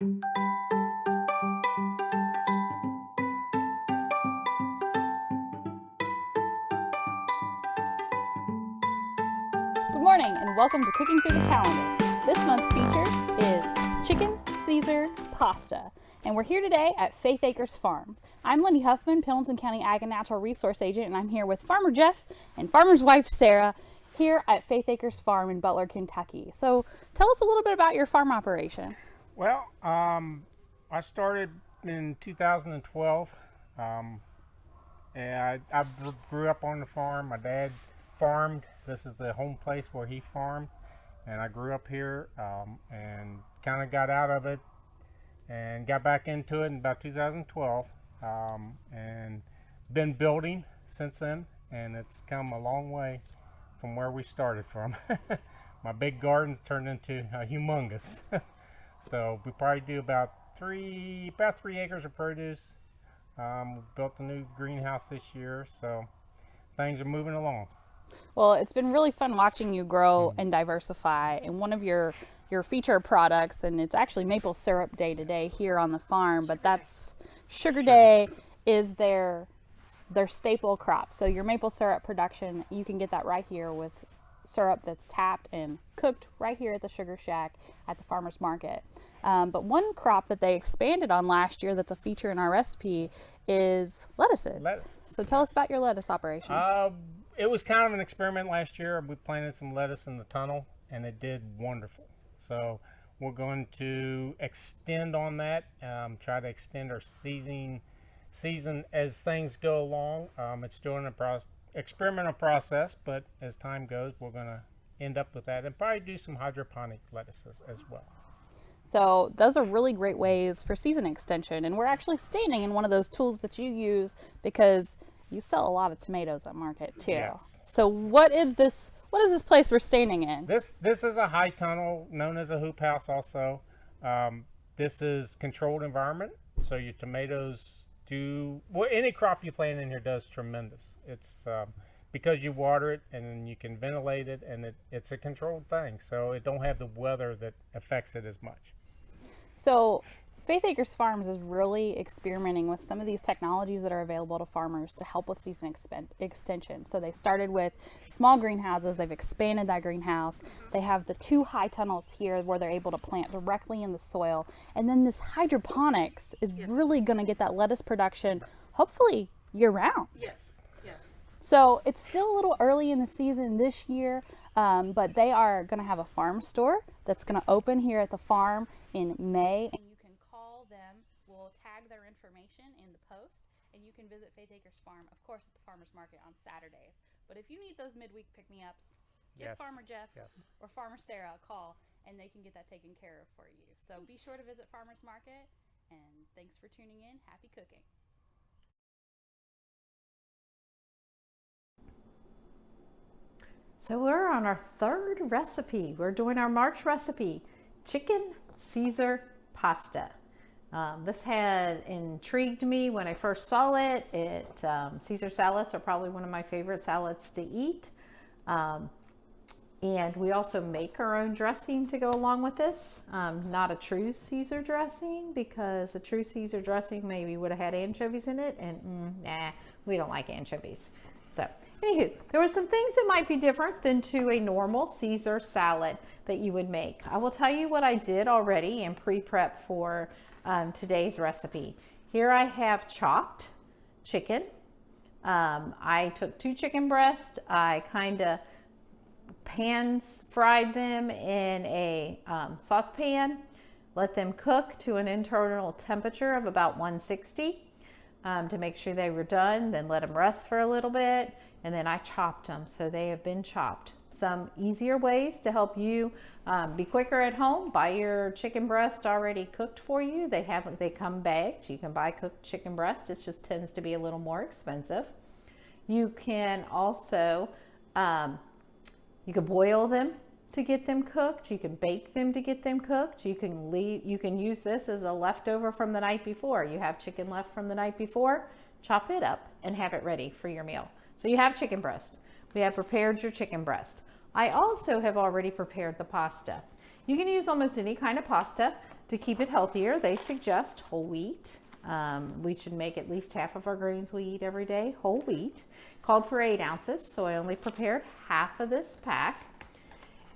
Good morning and welcome to Cooking Through the Calendar. This month's feature is Chicken Caesar Pasta. And we're here today at Faith Acres Farm. I'm Lindy Huffman, Pendleton County Ag and Natural Resource Agent, and I'm here with Farmer Jeff and farmer's wife Sara here at Faith Acres Farm in Butler, Kentucky. So tell us a little bit about your farm operation. Well, I started in 2012, and I grew up on the farm. My dad farmed. This is the home place where he farmed, and I grew up here and kind of got out of it and got back into it in about 2012, and been building since then, and it's come a long way from where we started from. My big garden's turned into humongous. So we probably do about 3 acres of produce. Built a new greenhouse this year, so things are moving along. Well, it's been really fun watching you grow and diversify. And one of your feature products, and it's actually maple syrup day today here on the farm, but that's Sugar Day is their staple crop. So your maple syrup production, you can get that right here with syrup that's tapped and cooked right here at the Sugar Shack at the farmer's market. But one crop that they expanded on last year that's a feature in our recipe is lettuces. So tell us about your lettuce operation. It was kind of an experiment last year. We planted some lettuce in the tunnel and it did wonderful. So we're going to extend on that, try to extend our season as things go along. It's still in a experimental process, but as time goes, we're going to end up with that and probably do some hydroponic lettuces as well. So those are really great ways for season extension, and we're actually standing in one of those tools that you use because you sell a lot of tomatoes at market too. Yes. So what is this place we're standing in? This is a high tunnel known as a hoop house also. This is controlled environment, so your tomatoes any crop you plant in here does tremendous. It's because you water it and then you can ventilate it, and it's a controlled thing, so it don't have the weather that affects it as much. So Faith Acres Farms is really experimenting with some of these technologies that are available to farmers to help with season extension. So they started with small greenhouses. They've expanded that greenhouse. They have the 2 high tunnels here where they're able to plant directly in the soil. And then this hydroponics is really going to get that lettuce production hopefully year round. Yes. So it's still a little early in the season this year, but they are going to have a farm store that's going to open here at the farm in May. And you can call them. We'll tag their information in the post, and you can visit Faith Acres Farm, of course, at the farmer's market on Saturdays. But if you need those midweek pick-me-ups, give Farmer Jeff or Farmer Sara a call, and they can get that taken care of for you. So be sure to visit farmer's market, and thanks for tuning in. Happy cooking. So we're on our 3rd recipe. We're doing our March recipe, Chicken Caesar Pasta. This had intrigued me when I first saw it. Caesar salads are probably one of my favorite salads to eat. And we also make our own dressing to go along with this. Not a true Caesar dressing, because a true Caesar dressing maybe would have had anchovies in it, and nah, we don't like anchovies. So anywho, there were some things that might be different than to a normal Caesar salad that you would make. I will tell you what I did already and pre-prep for today's recipe. Here I have chopped chicken. I took 2 chicken breasts. I kind of fried them in a saucepan, let them cook to an internal temperature of about 160. To make sure they were done, then let them rest for a little bit, and then I chopped them, so they have been chopped. Some easier ways to help you be quicker at home: buy your chicken breast already cooked for you. They come bagged. You can buy cooked chicken breast. It just tends to be a little more expensive. You can also you can boil them to get them cooked. You can bake them to get them cooked. You can use this as a leftover from the night before. You have chicken left from the night before, chop it up and have it ready for your meal. So you have chicken breast. We have prepared your chicken breast. I also have already prepared the pasta. You can use almost any kind of pasta to keep it healthier. They suggest whole wheat. We should make at least half of our grains we eat every day whole wheat. Called for 8 ounces, so I only prepared half of this pack.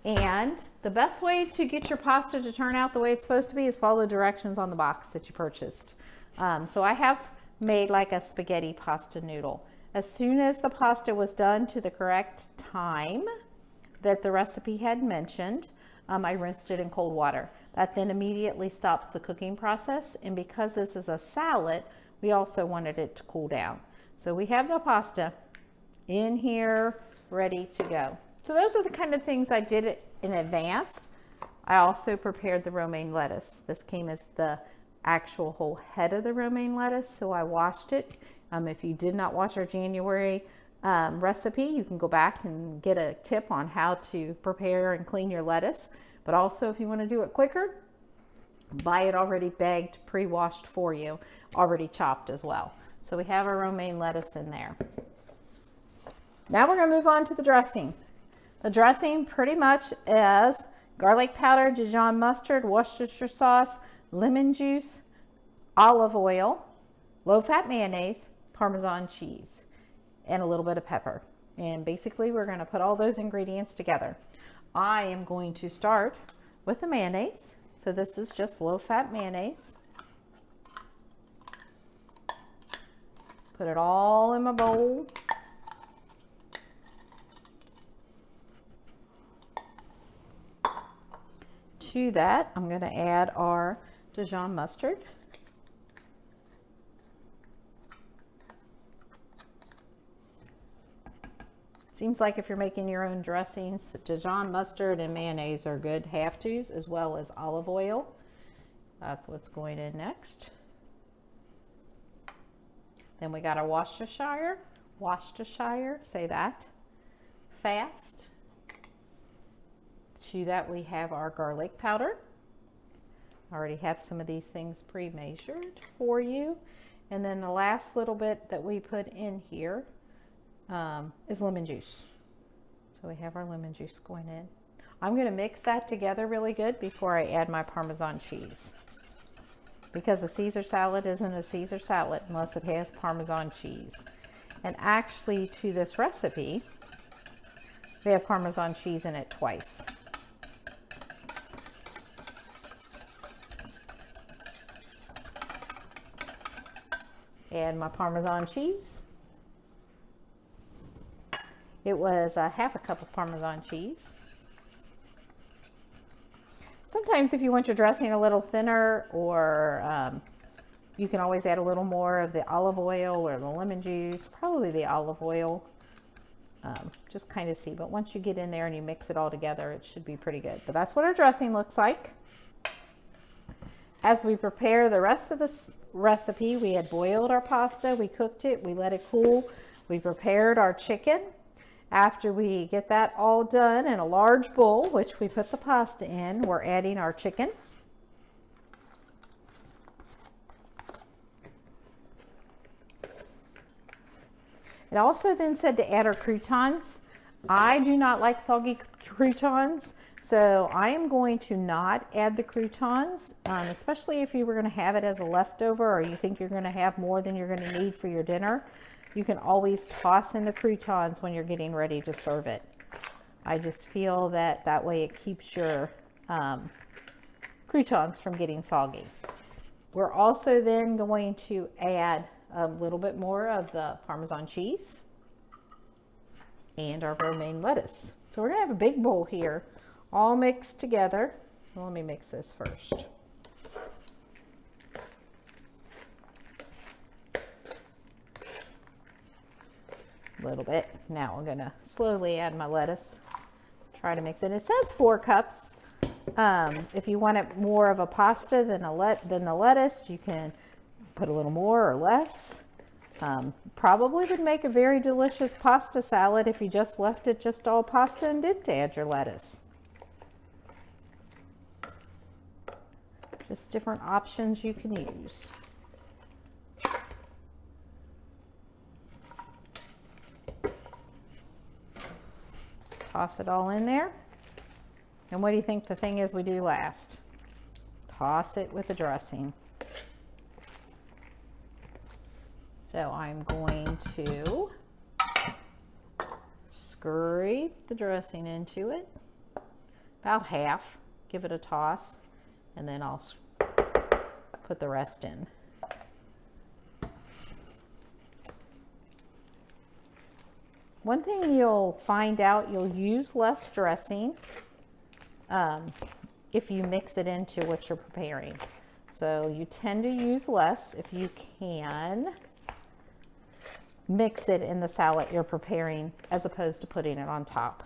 And the best way to get your pasta to turn out the way it's supposed to be is follow the directions on the box that you purchased. So I have made like a spaghetti pasta noodle. As soon as the pasta was done to the correct time that the recipe had mentioned, I rinsed it in cold water. That then immediately stops the cooking process. And because this is a salad, we also wanted it to cool down. So we have the pasta in here ready to go. So those are the kind of things I did in advance. I also prepared the romaine lettuce. This came as the actual whole head of the romaine lettuce, so I washed it. If you did not watch our January recipe, you can go back and get a tip on how to prepare and clean your lettuce. But also, if you want to do it quicker, buy it already bagged, pre-washed for you, already chopped as well. So we have our romaine lettuce in there. Now we're going to move on to the dressing. The dressing pretty much is garlic powder, Dijon mustard, Worcestershire sauce, lemon juice, olive oil, low-fat mayonnaise, Parmesan cheese, and a little bit of pepper. And basically, we're going to put all those ingredients together. I am going to start with the mayonnaise. So this is just low-fat mayonnaise. Put it all in my bowl. To that, I'm going to add our Dijon mustard. Seems like if you're making your own dressings, the Dijon mustard and mayonnaise are good have-tos, as well as olive oil. That's what's going in next. Then we got our Worcestershire, say that fast. To that we have our garlic powder. I already have some of these things pre-measured for you. And then the last little bit that we put in here is lemon juice. So we have our lemon juice going in. I'm going to mix that together really good before I add my Parmesan cheese. Because a Caesar salad isn't a Caesar salad unless it has Parmesan cheese. And actually, to this recipe, we have Parmesan cheese in it twice. Add my Parmesan cheese. It was half a cup of Parmesan cheese. Sometimes if you want your dressing a little thinner, or you can always add a little more of the olive oil or the lemon juice, probably the olive oil. Just kind of see, but once you get in there and you mix it all together, it should be pretty good. But that's what our dressing looks like. As we prepare the rest of this recipe, we had boiled our pasta, we cooked it, we let it cool, we prepared our chicken. After we get that all done in a large bowl, which we put the pasta in, we're adding our chicken. It also then said to add our croutons. I do not like soggy croutons, so I am going to not add the croutons, especially if you were going to have it as a leftover, or you think you're going to have more than you're going to need for your dinner. You can always toss in the croutons when you're getting ready to serve it. I just feel that that way it keeps your croutons from getting soggy. We're also then going to add a little bit more of the Parmesan cheese and our romaine lettuce. So we're going to have a big bowl here, all mixed together. Well, let me mix this first. A little bit. Now I'm going to slowly add my lettuce. Try to mix it. It says 4 cups. If you want it more of a pasta than the lettuce, you can put a little more or less. Probably would make a very delicious pasta salad if you just left it just all pasta and didn't add your lettuce. Just different options you can use. Toss it all in there. And what do you think the thing is we do last? Toss it with the dressing. So I'm going to scrape the dressing into it, about half, give it a toss, and then I'll put the rest in. One thing you'll find out, you'll use less dressing if you mix it into what you're preparing. So you tend to use less if you can mix it in the salad you're preparing as opposed to putting it on top.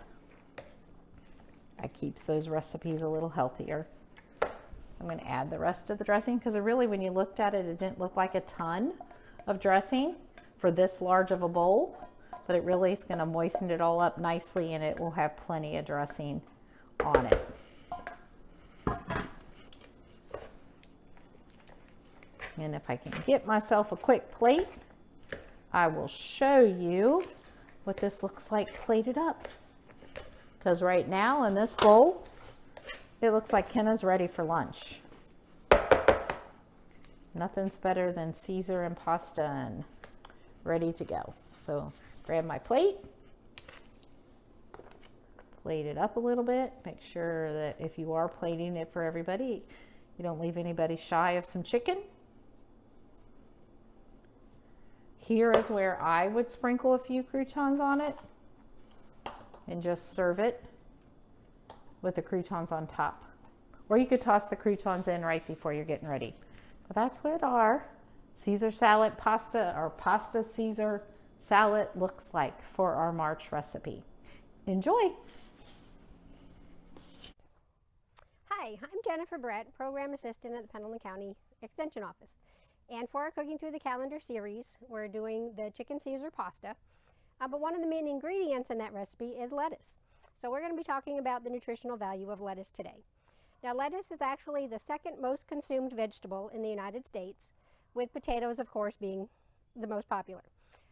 That keeps those recipes a little healthier. I'm going to add the rest of the dressing because really when you looked at it, it didn't look like a ton of dressing for this large of a bowl, but it really is going to moisten it all up nicely and it will have plenty of dressing on it. And if I can get myself a quick plate, I will show you what this looks like plated up. Because right now in this bowl, it looks like Kenna's ready for lunch. Nothing's better than Caesar and pasta and ready to go. So grab my plate, plate it up a little bit. Make sure that if you are plating it for everybody, you don't leave anybody shy of some chicken. Here is where I would sprinkle a few croutons on it and just serve it with the croutons on top. Or you could toss the croutons in right before you're getting ready. But that's what our Caesar salad pasta or pasta Caesar salad looks like for our March recipe. Enjoy! Hi, I'm Jennifer Brett, Program Assistant at the Pendleton County Extension Office. And for our Cooking Through the Calendar series, we're doing the chicken Caesar pasta. But one of the main ingredients in that recipe is lettuce. So we're going to be talking about the nutritional value of lettuce today. Now, lettuce is actually the second most consumed vegetable in the United States, with potatoes, of course, being the most popular.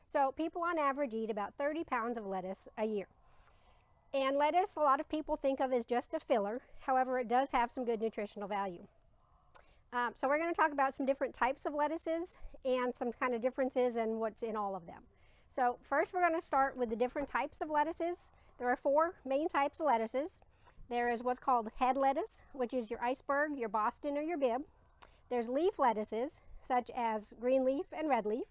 So people on average eat about 30 pounds of lettuce a year. And lettuce, a lot of people think of as just a filler. However, it does have some good nutritional value. So we're going to talk about some different types of lettuces and some kind of differences in what's in all of them. So first we're going to start with the different types of lettuces. There are 4 main types of lettuces. There is what's called head lettuce, which is your iceberg, your Boston, or your Bibb. There's leaf lettuces, such as green leaf and red leaf.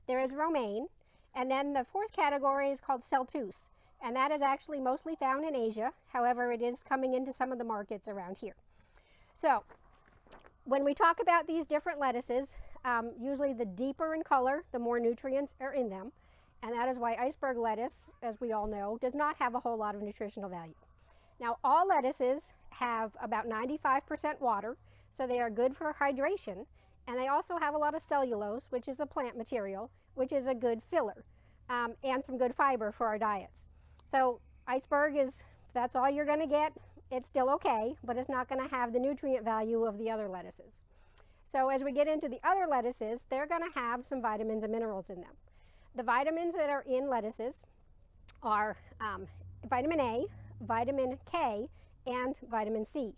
There is romaine. And then the 4th category is called celtuce. And that is actually mostly found in Asia. However, it is coming into some of the markets around here. So when we talk about these different lettuces, usually the deeper in color, the more nutrients are in them. And that is why iceberg lettuce, as we all know, does not have a whole lot of nutritional value. Now, all lettuces have about 95% water, so they are good for hydration. And they also have a lot of cellulose, which is a plant material, which is a good filler, and some good fiber for our diets. So iceberg is, if that's all you're going to get, it's still okay, but it's not going to have the nutrient value of the other lettuces. So as we get into the other lettuces, they're going to have some vitamins and minerals in them. The vitamins that are in lettuces are vitamin A, vitamin K, and vitamin C.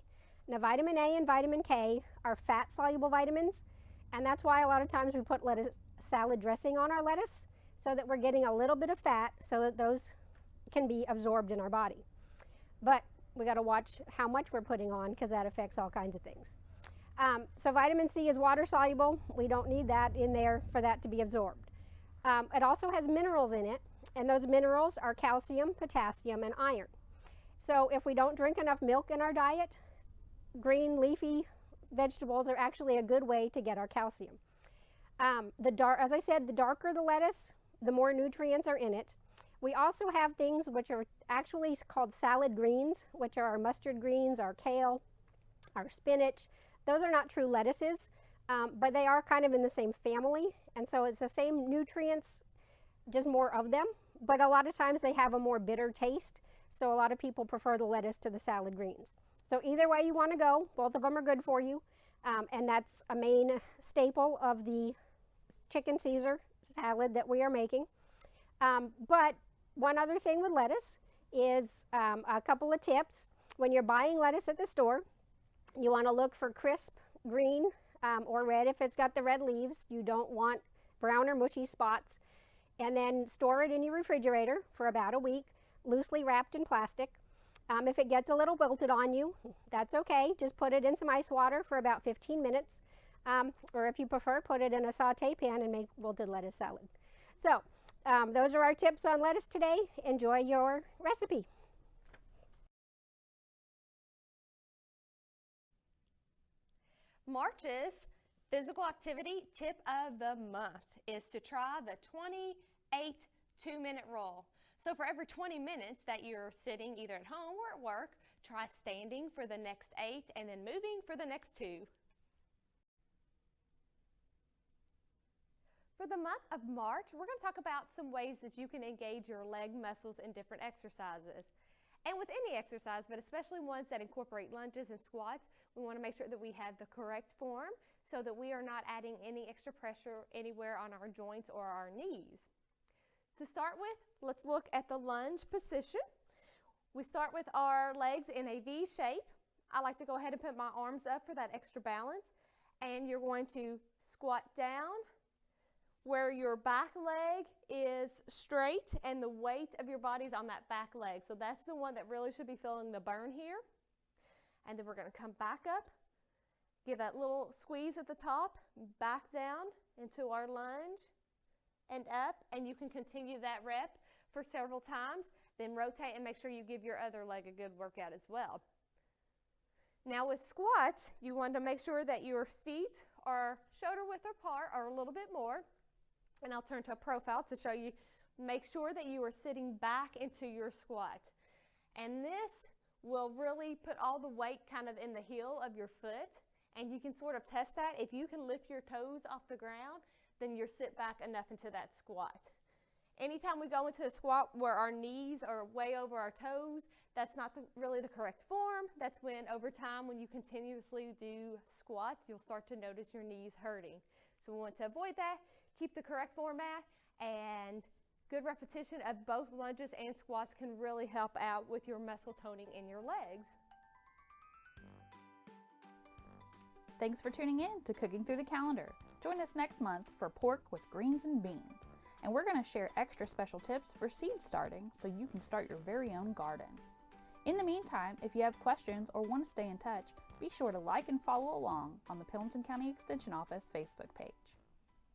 Now, vitamin A and vitamin K are fat-soluble vitamins, and that's why a lot of times we put lettuce salad dressing on our lettuce so that we're getting a little bit of fat so that those can be absorbed in our body. But we got to watch how much we're putting on because that affects all kinds of things. So vitamin C is water soluble. We don't need that in there for that to be absorbed. It also has minerals in it, and those minerals are calcium, potassium, and iron. So if we don't drink enough milk in our diet, green leafy vegetables are actually a good way to get our calcium. As I said, the darker the lettuce, the more nutrients are in it. We also have things which are actually called salad greens, which are our mustard greens, our kale, our spinach. Those are not true lettuces, but they are kind of in the same family. And so it's the same nutrients, just more of them. But a lot of times they have a more bitter taste. So a lot of people prefer the lettuce to the salad greens. So either way you want to go, both of them are good for you. And that's a main staple of the chicken Caesar salad that we are making. But one other thing with lettuce is a couple of tips. when you're buying lettuce at the store, you want to look for crisp green or red if it's got the red leaves. You don't want brown or mushy spots. And then store it in your refrigerator for about a week, loosely wrapped in plastic. If it gets a little wilted on you, that's okay. Just put it in some ice water for about 15 minutes. Or if you prefer, put it in a saute pan and make wilted lettuce salad. So those are our tips on lettuce today. Enjoy your recipe. March's physical activity tip of the month is to try the 28 2-minute rule. So for every 20 minutes that you're sitting either at home or at work, try standing for the next 8 and then moving for the next 2. For the month of March, we're going to talk about some ways that you can engage your leg muscles in different exercises. And with any exercise, but especially ones that incorporate lunges and squats, we want to make sure that we have the correct form so that we are not adding any extra pressure anywhere on our joints or our knees. To start with, let's look at the lunge position. We start with our legs in a V shape. I like to go ahead and put my arms up for that extra balance. And you're going to squat down where your back leg is straight and the weight of your body is on that back leg. So that's the one that really should be feeling the burn here. And then we're going to come back up, give that little squeeze at the top, back down into our lunge and up. And you can continue that rep for several times. Then rotate and make sure you give your other leg a good workout as well. Now with squats, you want to make sure that your feet are shoulder width apart or a little bit more. And I'll turn to a profile to show you, make sure that you are sitting back into your squat. And this will really put all the weight kind of in the heel of your foot. And you can sort of test that. If you can lift your toes off the ground, then you're sit back enough into that squat. Anytime we go into a squat where our knees are way over our toes, that's not really the correct form. That's when over time, when you continuously do squats, you'll start to notice your knees hurting. So we want to avoid that. Keep the correct format, and good repetition of both lunges and squats can really help out with your muscle toning in your legs. Thanks for tuning in to Cooking Through the Calendar. Join us next month for pork with greens and beans. And we're going to share extra special tips for seed starting so you can start your very own garden. In the meantime, if you have questions or want to stay in touch, be sure to like and follow along on the Pendleton County Extension Office Facebook page.